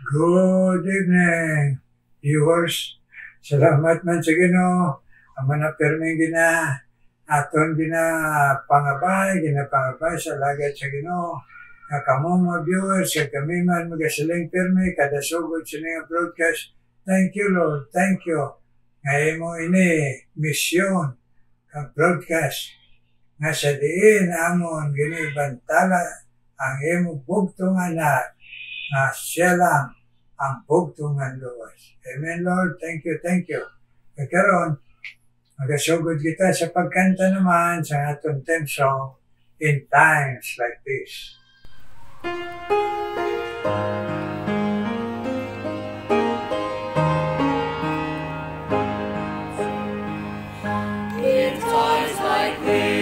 Good evening, viewers. Salamat man sa Ginoo. Ang manapirming aton ginapangabay sa lagad sa Ginoo. Nga kamo mga viewers, kami man magasiling pirmi kada sugod sa nga broadcast. Thank you, Lord. Thank you. Ngayon mo ini misyon ang broadcast nga sa diin amon ginibantala ang imo bugtong anak na siya lang ang bugtungan luwas. Amen, Lord. Thank you, thank you. Karon, magasugod kita sa pagkanta naman sa atong theme song, In Times Like This. In times like this,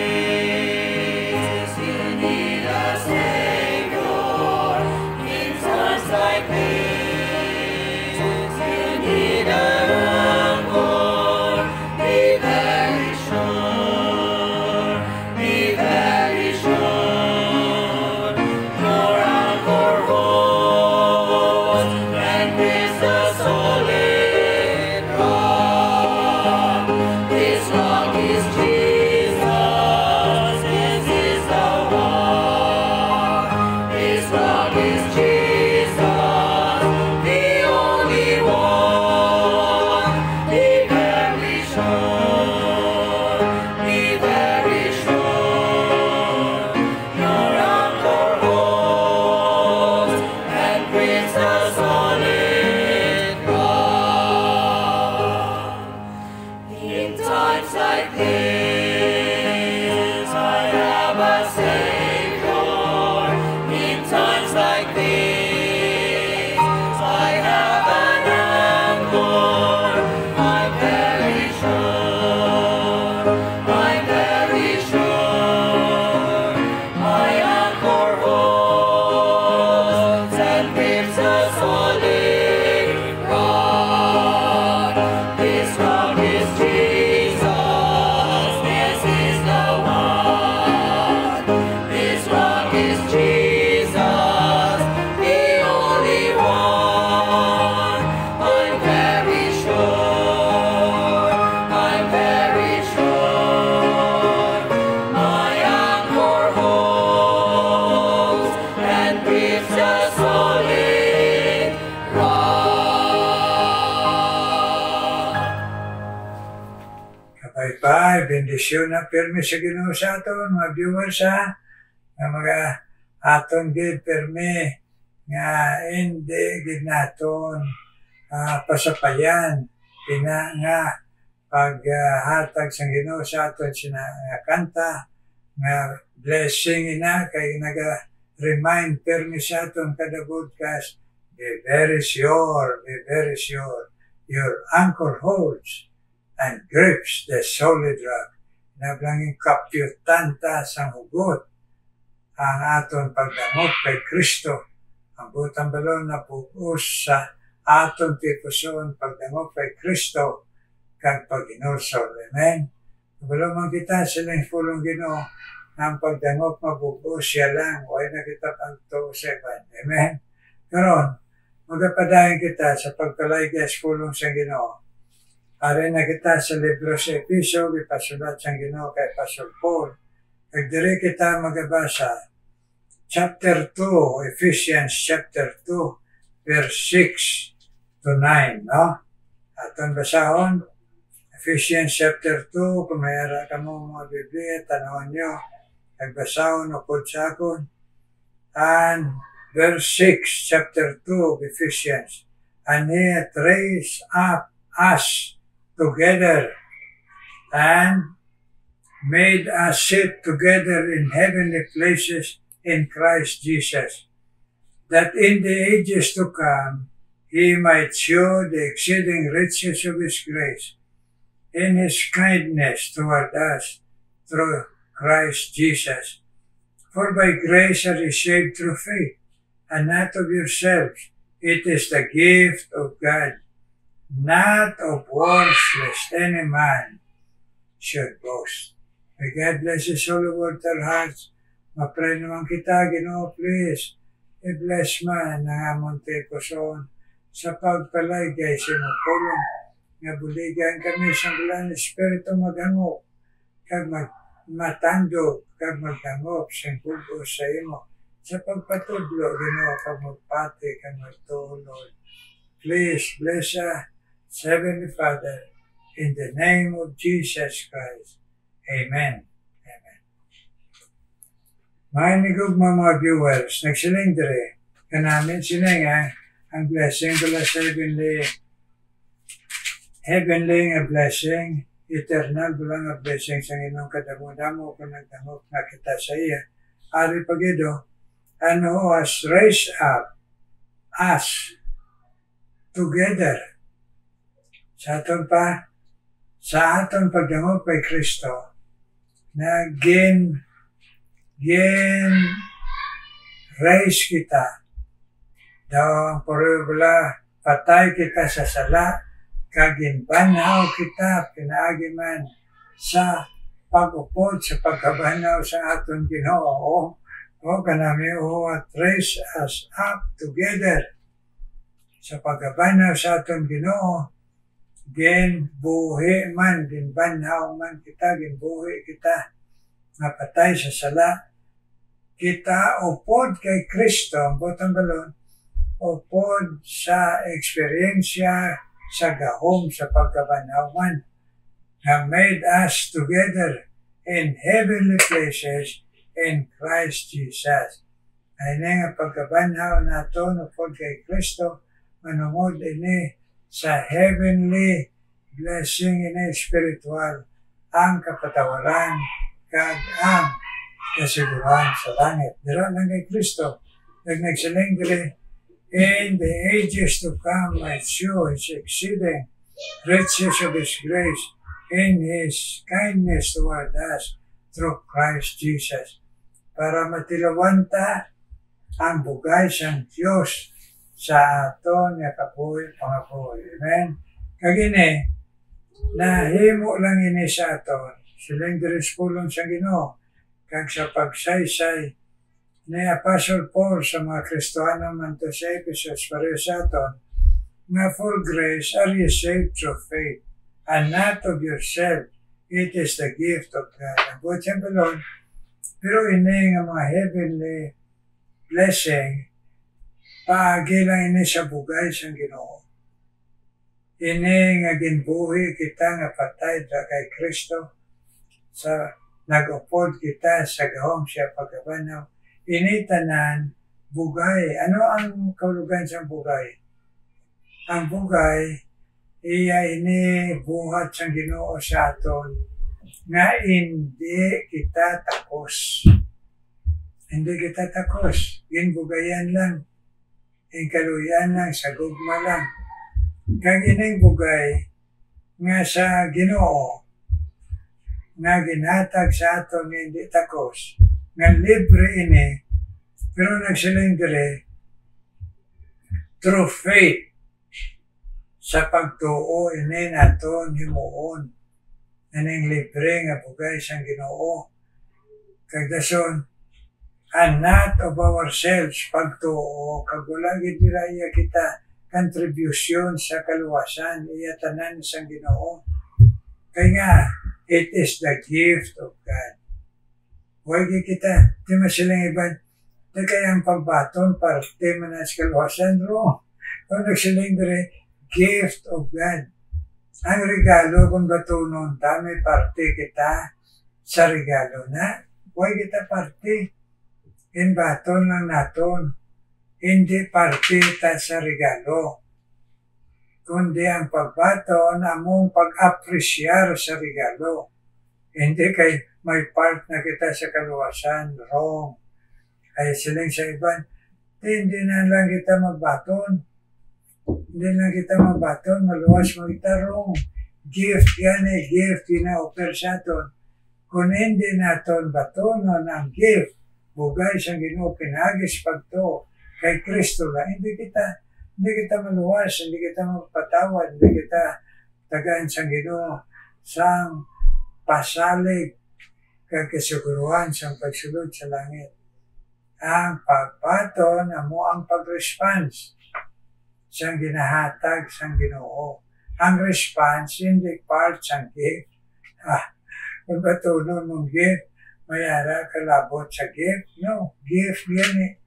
bendisyon na pirmi sa Ginoo sa aton, mga viewers ha, nga mga aton gid pirmi, nga hindi gid naton pasapayan, nga paghatag sa Ginoo sa aton kanta, nga blessing kay naga-remind pirmi sa aton kada broadcast, be very sure, your anchor holds and grips the solid rock. Nablanging kapyutanta sa hugot ang aton pagdamok kay Kristo. Ang butang balon na pupus sa aton tipuson pagdamok kay Kristo kag pag-inursol. Amen? Balon man kita silang pulong Ginoo ang pagdamok mabubus siya lang. Huwag na kita pagtuuseban. Amen? Karon, magapadayon kita sa pagkalaygas pulong sa Ginoo. Ari na kita sa libro sa Episo, ipasulat sa Ginoo kay Pastor Paul. Nagdiri kita magabasa, chapter 2, Ephesians chapter 2, verse 6 to 9, no? Aton basahon, Ephesians chapter 2, kung mayara ka mo mga Biblia, tanawin nyo, nagbasahon o kudsakon, and verse 6, chapter 2 of Ephesians, and He hath raised up us together and made us sit together in heavenly places in Christ Jesus, that in the ages to come He might show the exceeding riches of His grace in His kindness toward us through Christ Jesus. For by grace are ye saved through faith, and not of yourselves. It is the gift of God, not of works, lest any man should boast. May God bless His holy word to our hearts. Ma-pray naman kita, Ginoo, please. I-bless man ang among tipuson sa pagpalay kay sinupulong nga buligan kami sa bulan Espiritu maghangop kag matandog kag magdangop sa kugo sa imo sa pagpatudlo Ginoo kag magpati kag magtuulog. Please bless us, Heavenly Father, in the name of Jesus Christ. Amen. Amen. Mahinigog mga viewers, nagsiling dire, kanamin sinenga ang blessing ko sa heavenly nga blessing, eternal bulang nga blessing sa Ginoong kadamo-damo kung nagdamok na kita sa iya. Ari pagido, who has raised up us together sa aton pagdamok kay Kristo na raise kita. Daw ang puribula, patay kita sa sala, kaginbanaw kita, pinaagi man sa pag-upod, sa pagkabanaw sa aton Ginoo. O kanami who hath raised us up together sa pagkabanaw sa aton Ginoo, ginbuhi man, ginbanaw man kita, ginbuhi kita, nga patay sa sala, kita upod kay Kristo, ang botong balon, upod sa eksperyensya sa gahom sa pagkabanaw man, nga made us together in heavenly places in Christ Jesus. Ay nga pagkabanaw nato upod kay Kristo, manungod ini sa heavenly blessing ini spiritual, ang kapatawaran kag ang kasiguran sa langit. Dira lang kay Kristo, nagsiling dire, in the ages to come might show His exceeding riches of His grace in His kindness toward us through Christ Jesus. Para matilawan ta ang bugay sang Diyos sa aton nga kabuhi pangabuhi. Amen. Kagini, nahimo lang ini sa aton, silang dirispulong sa Ginoo, kag sa pagsaysay ni Apostle Paul sa mga Kristiyano man to sa Ephesus pareho sa aton, nga for grace are ye saved through faith, and not of yourself, it is the gift of God. Ang butsang balon, pero ini nga mga heavenly blessing, paagi lang ini sa bugay sa Ginoo. Ini nga ginbuhi kita nga patay da kay Kristo, sa nag-upod kita sa gahom siya pagkabanaw. Ini tanan bugay. Ano ang kaulugan sa bugay? Ang bugay, iya ini buhat sa Ginoo sa aton nga hindi kita takos. Hindi kita takos. Ginbugayan lang. Ingkaluyan lang, sa gugma lang. Kag ining bugay nga sa Ginoo nga ginhatag sa aton nga hindi takos. Nga libre ini, pero nagsiling dire, through faith, sa pagtuo ini naton himuon, ining libre nga bugay sang Ginoo. Kag dason, and not of ourselves, pagtuo, kag wala gid nila iya kita contribution sa kaluwasan, iya tanan sang Ginoo. Kaya nga, it is the gift of God. Huwag kita, di masilang iban, di kayang pagbaton, parte man sa kaluwasan, wrong. Kung nagsilang dire, gift of God. Ang regalo kung batunon ta, may parte kita sa regalo na. Huwag kita parte. In baton lang naton. Hindi parte ta sa regalo. Kundi ang pagbaton, among pag-apresyar sa regalo. Hindi kay may part na kita sa kaluwasan, wrong. Ay siling sa iban, hindi na lang kita magbaton. Hindi lang kita magbaton, maluwas mo kita, wrong. Gift yan gift, ina-offer sa aton. Kung hindi naton batonon ang gift, bugay siyang Ginoo, pinagis pagto kay Kristo lang, hindi kita maluwas, hindi kita magpatawad, hindi kita tagaan sa Ginoo, sang pasalig, kag kasiguruhan sang pagsulod sa langit. Ang pagbaton amo ang pag-response siyang ginahatag siyang Ginoo. Ang response, hindi part siyang gift. Kung batunon mong gift, mayara kalabot sa gift. No, gift yan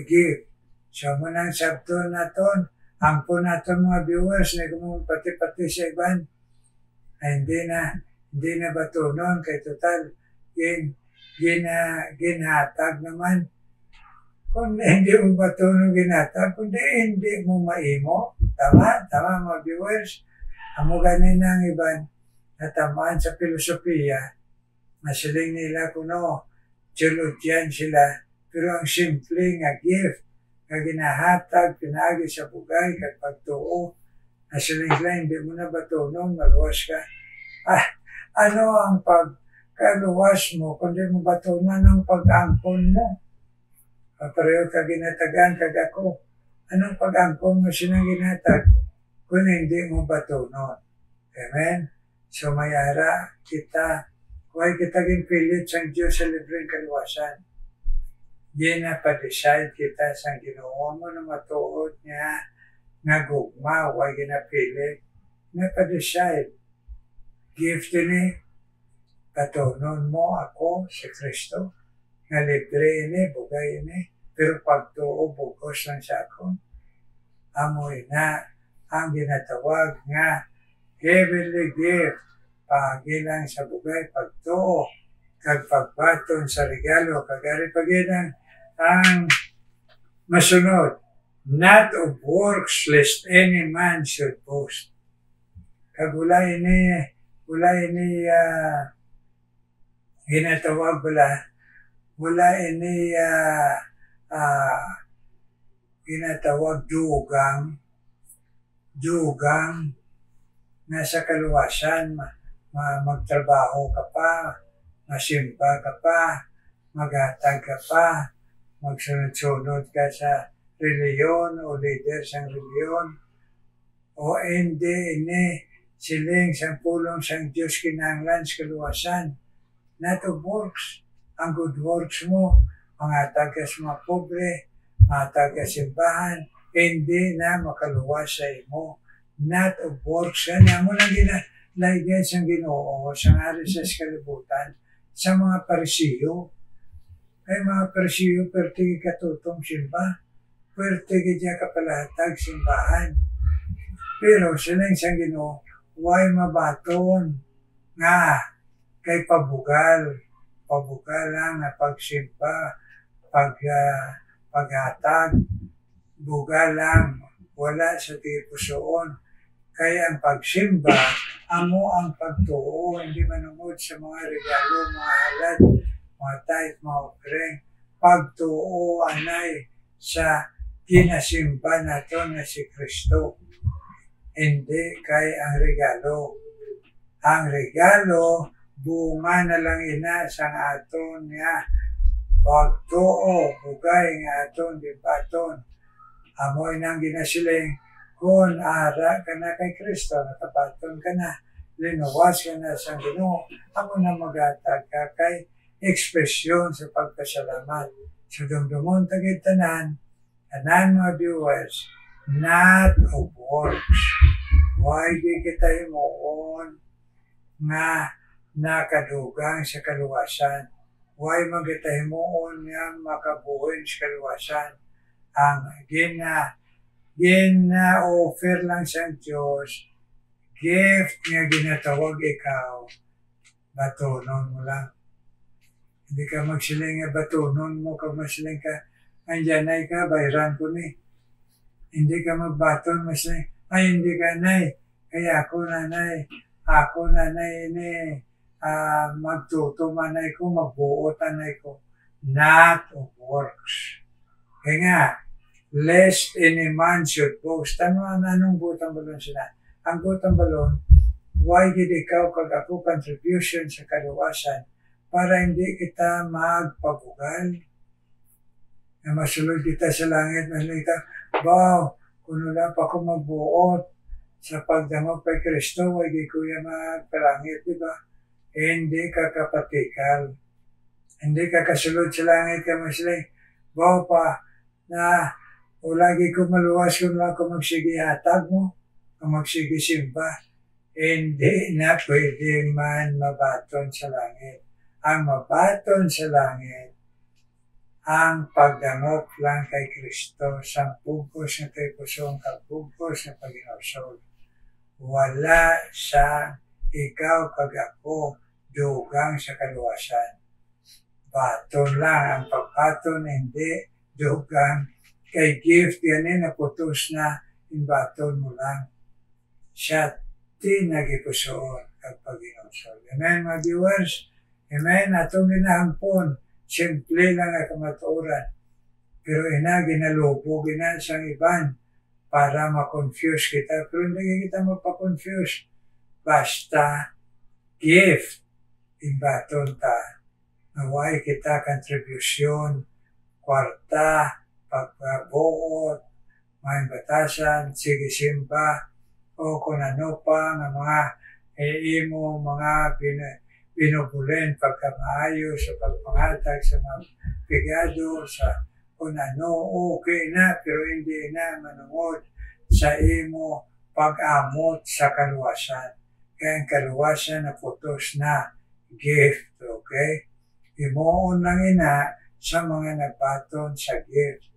gift. So, munang sabto naton, ang po naton mga viewers, na kung pati-pati sa iban, ay hindi na batunon, kay total, ginhatag naman. Kung hindi mo batunon ginhatag, kundi hindi mo maimo. Tama mga viewers. Amo ganin ang iban na tamaan sa filosofiya, na siling nila kuno, theologian sila, pero ang simple nga gift, nga ginahatag, pinagi sa bugay, kag pagtuo, na siling sila, hindi mo na batunon, maluwas ka. Ano ang pagkaluwas mo, kundi mo batunon ang pag-angkon mo? Pareho ka ginatagan, kag ako. Anong pag-angkon mo sinang ginatag? Kung hindi mo batunon. Amen? So mayara kita, huwag kita ginpilit sa Diyos sa libreng kaluwasan. Ginapadecide kita sa Ginoo mo na matuod niya nga gugma, huwag ginapilit. Napadecide. Gift ini, batunon mo ako si Kristo, nga libre ini, bugay ini, pero pagtuo bugos lang sa akon. Amoy na ang ginatawag nga heavenly gift, pagilang sa bugay, pagtuo, kag pagbaton sa regalo, kagari paginang ang masunod, not of works lest any man should boast. Kag wala ini ginatawag wala ini ginatawag dugang na sa kaluwasan, magtrabaho ka pa, masimba ka pa, maghatag ka pa, magsunod-sunod ka sa reliyon o leader sa reliyon, o hindi siling sang pulong sang Diyos kinahanglan sa kaluwasan. Not of works. Ang good works mo, mangatag ka sa mga pobre, mangatag ka sa simbahan, hindi na makaluwas sa imo. Not of works. Yan mo lang ginalagyan sa Ginoo, sa hari sa kalibutan, sa mga parisiyo. Kaya mga parisiyo, perti katutong simba, perti ka kapalahatag simbahan. Pero silang sa Ginoo, huwag mabaton nga kay pabugal lang na pagsimba, paghatag, bugal lang, wala sa tipusoon. Kaya ang pagsimba, amo ang pagtuo, hindi manungod sa mga regalo, mga halad, mga tithe, mga offering. Pagtuo anay sa ginasimba nato na si Kristo. Hindi kay ang regalo. Ang regalo, bunga na lang ina sang aton niya. Pagtuo, bugay nga aton, dibaton. Amoy nang ginasiling, kung ara ka na kay Kristo, nakabaton ka na, linuwas ka na sa Ginoo, amo na magatag ka kay ekspresyon sa pagpasalamat. So dumdumon tagit tanan mga viewers, not of works. Why di kita himuon nga nakadugang sa kaluwasan? Why magita himuon nga makabuhin sa kaluwasan? Ang gina-offer lang sa Diyos, gift nga ginatawag ikaw, batunon mo lang. Hindi ka magsiling nga batunon mo, kag magsiling ka, andyanay ka, bayran ko ni. Hindi ka magbaton, magsiling, ay hindi ka nay, kaya ako nanay ni, magtuto manay ko, magbuot anay ko. Not of works. Kaya nga, lest any man should boast. Anong butang balon sila? Ang butang balon, why did ikaw kag ako contribution sa kaluwasan para hindi kita magpabugal? Na masulod kita sa langit, masulod kita, wow, kung wala pa ako magbuot sa pagdamag kay Kristo, why di kuya magpalangit, di ba? Hindi ka kapatikal. Hindi ka kasulod sa langit ka masulod, wow pa, na O lagi ko maluwas kung lang kung magsigihatag mo, kung magsigisimba, hindi na pwede man mabaton sa langit. Ang mabaton sa langit, ang pagdangop lang kay Kristo sa pugos na kay pusong kapugos na pag-inusol. Wala sa ikaw kag ako dugang sa kaluwasan. Baton lang ang pagbaton, hindi dugang kay gift yan na putos na baton mo lang. Siya tinagipusoon kag pag-inusol. Amen, mga viewers? Amen, atong ginahampon. Simple lang ang kamatuoran. Pero ginalubog sang iban para ma-confuse kita. Pero hindi kita mapakonfuse. Basta gift imbaton ta. Naway kita contribution, kwarta, pagbuot, may batasan, sigisimba, o kung ano pa ng mga imo, mga binubulen pagkamaayo sa pagpangatag sa mga pigado, sa kung ano, okay na, pero hindi na manungod sa imo pag-amot sa kaluwasan. Kaya ang kaluwasan na putos na gift, okay? Imoon lang ina sa mga nagbaton sa gift.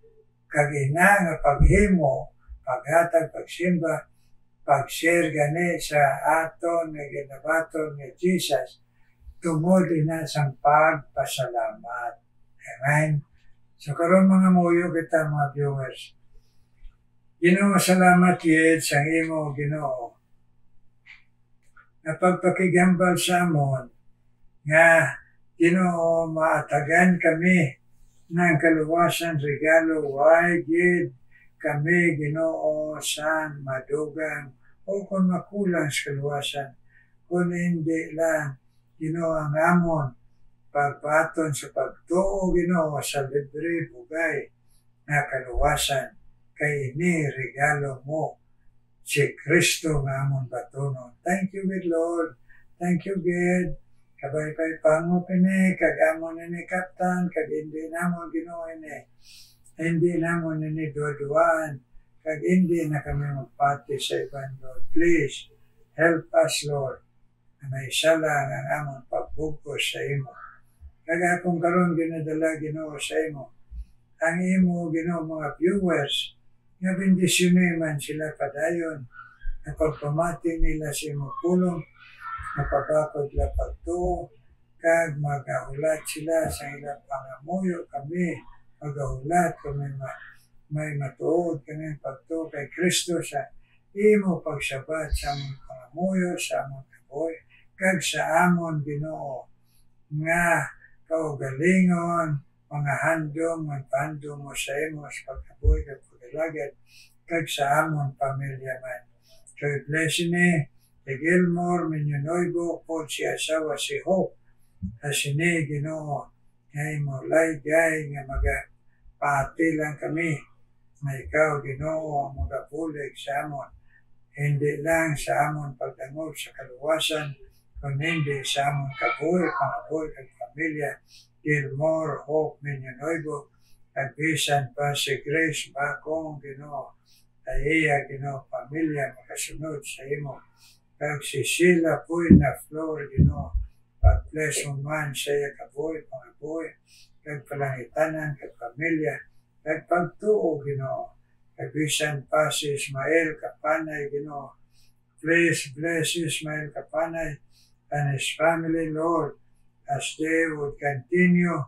Kag ina nga paghimo, paghatag, pagsimba, pag-share gani sa aton nga ginabaton ni Jesus, tungod na sang pagpasalamat. Amen? So karon mga muyo kita mga viewers. Ginoo, salamat yet sa imo Ginoo. Napagpakigambal sa amon nga Ginoo maatagan kami ng kaluwasan regalo why gid kami Ginoo sang madugang o kung makulang sa kaluwasan. Kung hindi lang Ginoo ang amon pagbaton sa pagtuo Ginoo sa libre bugay na kaluwasan kay ini regalo mo si Kristo nga amon batonon. Thank you good Lord. Thank you God. Kabay-bay pango pini kagamon ni Kaptan kag hindi namon Ginoo ini. Hindi namon ini duduan kag hindi na kami magpati sa iban Lord. Please help us Lord. May sala ang amon pagbugos sa imo. Kaya kung karon ginadala Ginoo sa imo, ang imo Ginoo mga viewers, nga bendisyon man sila padayon, na pagpamati nila sa imo pulong, napabakod la pagtuo, kag magahulat sila sa ilang pangamuyo kami, magahulat kami may matuod kami pagtuo kay Kristo sa imo pagsabat sa among pangamuyo, sa among kaboy, kag sa amon Ginoo nga kaugalingon, mga handom, magpandom mo sa imo sa pagkabuhi kag pagdalagad, kag sa amon pamilya man. So bless ni Gilmore, Minyonoybo, po si asawa si Hope, sini Ginoo, ngay mo laygay nga magapati lang kami, na ikaw Ginoo magapulig sa amon, hindi lang sa amon pagdangog sa kaluwasan, kundi sa amon kabuhi, pangabuhi kag pamilya, Gilmore, Hope, Minyonoybo, at bisan pa si Grace Bakong Ginoo, iya Ginoo pamilya makasunod sa imo. Kag si Sheila Puy na Flor Ginoo, pag-bless mo man sa iya kabuhi, pangabuhi, kag palangitanan, kag pamilya, kag pagtuo Ginoo. Kag bisan pa si Ismael Kapanay Ginoo, please bless Ismael Kapanay and his family, Lord, as they would continue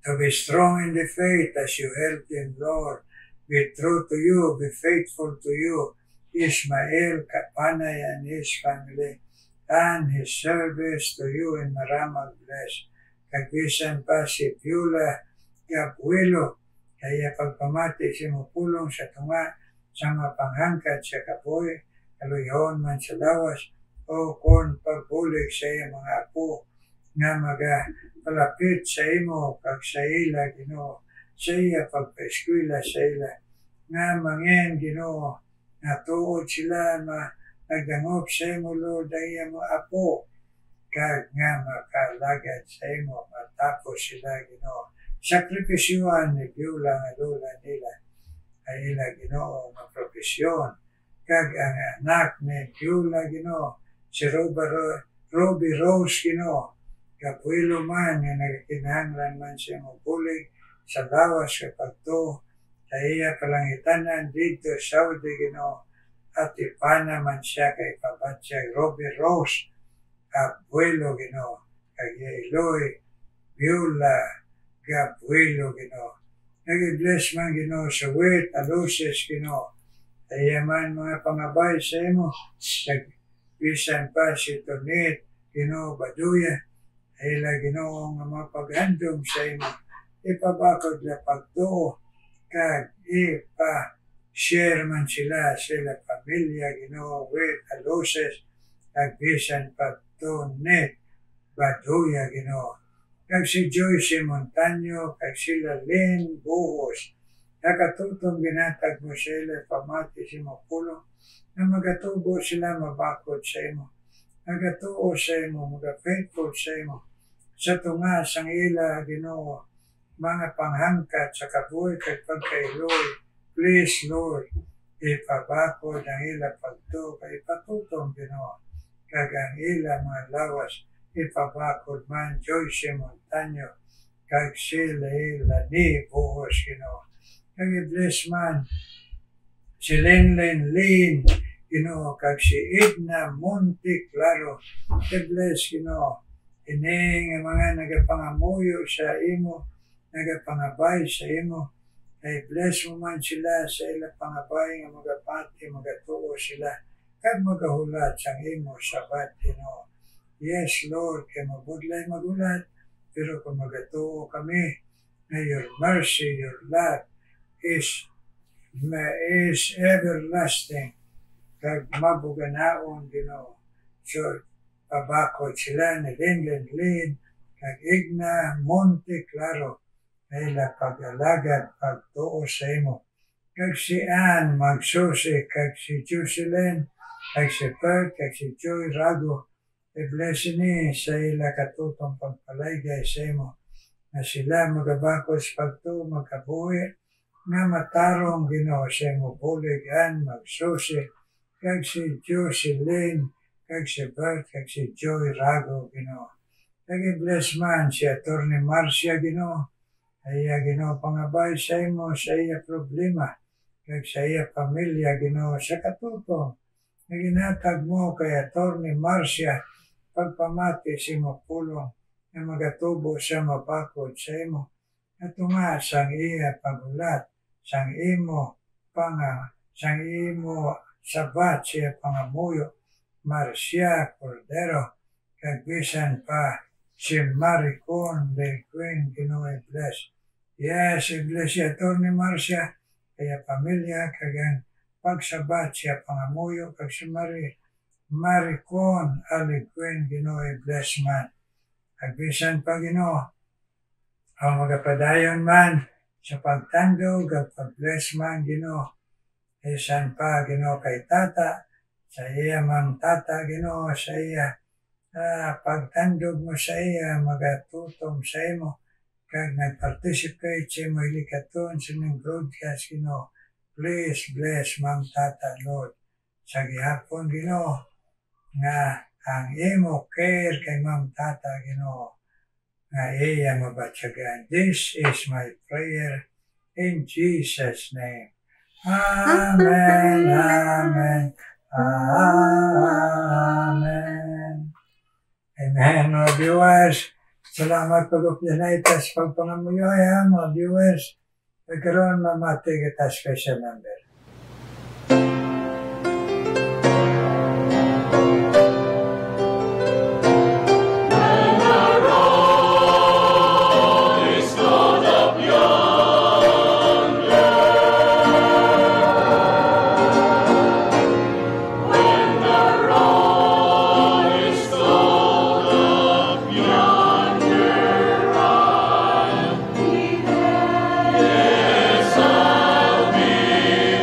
to be strong in the faith as you help them, Lord. Be true to you, be faithful to you, Ismael Kapanay and his family, and his service to you in Maramag bless. Kagbisan pa si Piula Gabuelo, kaya pagpamati si mupulong sa tunga, sa mapanghangkat sa kapoy, kaluyahon man sa lawas, o kung pagbulig sa iya mga apo, nga palapit sa imo kag sa ila Ginoo, sa iya pagpaeskwela sa ila, nga mangin Ginoo, nga tuod sila nagdangop sa imo Lord ang iya mga apo, kag nga makalagad sa imo, matapos sila Ginoo. Sakripisyuhan ni Piula nga lula nila, ay ila Ginoo nga profesyon. Kag ang anak ni Beulah Ginoo, si Robbie Rose Ginoo, kapuilo man nga nagkinahanglan man siya mabulig sa lawas kapag to, sa iya palangitanan dito Saudi Ginoo, at ipana man siya kay pabatsya Robbie Rose, kapuilo Ginoo, kag Eloy Beulah, kapuilo Ginoo. Nag-bless man Ginoo sa wit, aluses Ginoo, kaya man mga pangabay sa imo, bisan pa si Tonit, Ginoo Baduya, ay ila Ginoo nga mapaghandom sa imo, ipabakod na pagtuo, kag ipa-share man sila pamilya Ginoo with aluses, kag bisan pa Tonit Baduya Ginoo. Kag si Joyce Montaño, kag sila Lynn Buhos, nakatutong ginatag mo sila pamati si Mapulong, na magatubo sila mabakod sa imo. Nagatuo sa imo, magafaithful sa imo. Sa tunga, sang ila, Ginoo, mga panghangkat sa kabuhi kag pagkailoy. Please, Lord, ipabakod ang ila pagto, kay patutong Ginoo. Kag ang ila mga lawas, ipabakod man Joyce Montaño, kag sila ila ni Buhos Ginoo. Kag i-bless man si Lynn Ginoo, kag si Edna Monte Claro, i-bless Ginoo. Ini nga mga nagapangamuyo sa imo, nagapangabay sa imo, i-bless mo man sila sa ila pangabay nga magapati, magatuo sila, kag magahulat sa imo sabat Ginoo. Yes, Lord, kay mabudlay magulat, pero kung magatuo kami, na your mercy, your love, is everlasting, kag mabuganaon Ginoo. So, pabakod sila ni Lynn, kag Igna Monte Claro, ay pag-alagad, pagtuo sa imo. Kag si Ann Magsusi, kag si Jocelyn, kag si Bert, kag si Joy Rago, i-bless ni sa ila katutong pagpalaygay sa imo, na sila magabakod sa pagtuo, magkabuhi, nga matarong Ginoo sa imo bulig, Ann Magsusi, kag si Jocelyn, kag si Bert, kag si Joy Rago Ginoo. Kag i-bless man si Atty. Marcia Ginoo, ay Ginoo pangabay sa imo sa iya problema, kag sa iya pamilya Ginoo, sa katutong naginatag mo kay Atty. Marcia, pagpamati si Mapulong, na magatubo sa mabakod sa imo, at tunga sang iya pagulat, sang imo sabat siya pangamuyo, Marcia Cordero, kag bisan pa si Maricon de Queen Ginoo i-bless. Yes, i-bless si Atty. Marcia, kaya pamilya, kag ang pagsabat siya pangamuyo, kag si Maricon Aliquin Ginoo i-bless man. Kag bisan pa Ginoo, ang magapadayon man sa pagtandog, kag pag-bless man Ginoo. Bisan pa Ginoo kay Tata, sa iya mang Tata Ginoo, sa iya pagtandog mo sa iya, magatutong sa imo, kag nag-participate sa imo hilikaton sa ng broadcast Ginoo. Please bless Ma'am Tata, Lord. Sa gihapon Ginoo, nga ang imo care kay Ma'am Tata Ginoo, nga iya mabatyagan. This is my prayer in Jesus' name. Amen, amen, amen. Amen, mga viewers. Salamat pag-updanaitas pagpangamuyoy, mga viewers. Nagkaroon mamati kita special number. Yes, I'll be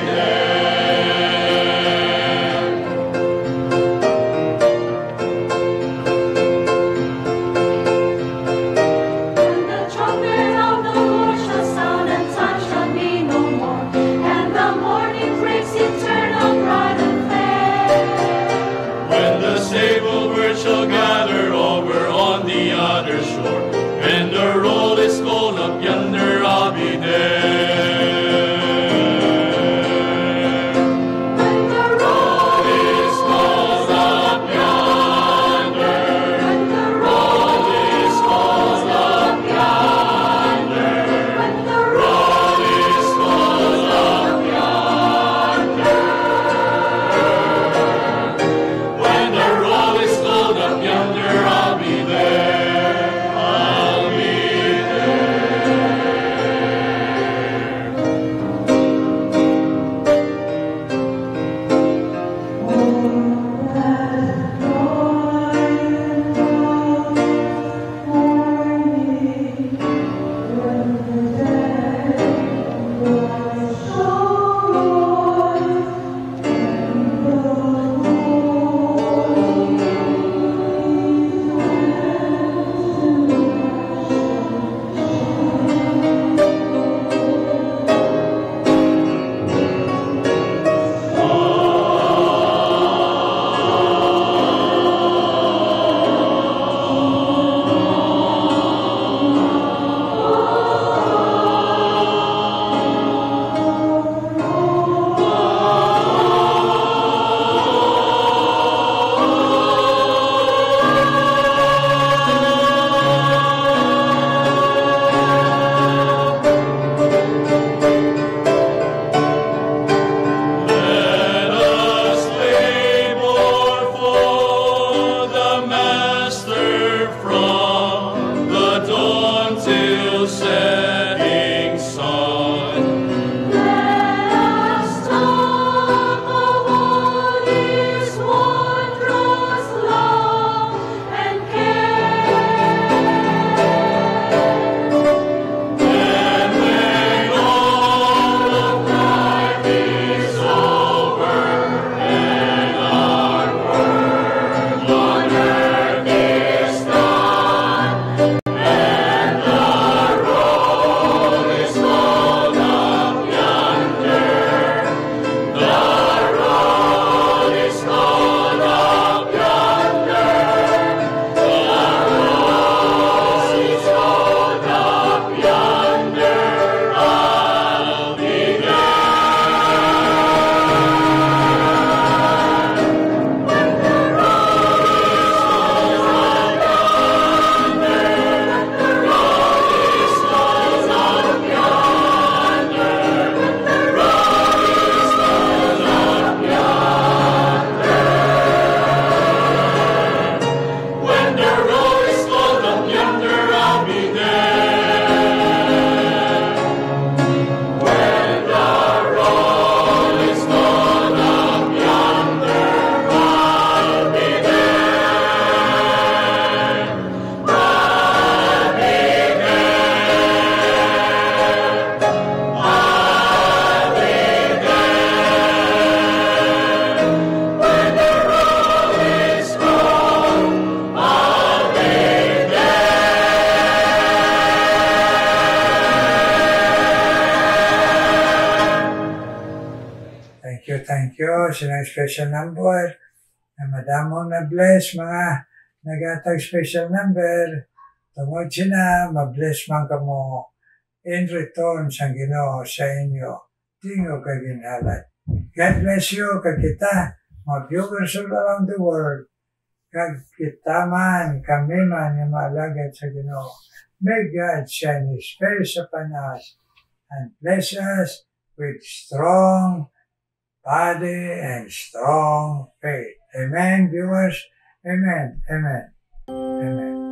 Thank you. Sinang special number na madamong na bless mga nagatag special number. Tungod sina, mabless man kamo in return sa Ginoo sa inyo. Tingo ka ginhalat. God bless you, kag kita, mga viewers all around the world. Kag kita man, kami man, yung maalagad sa Ginoo. May God shine His face upon us and bless us with strong body and strong faith. Amen, viewers? Amen. Amen. Amen.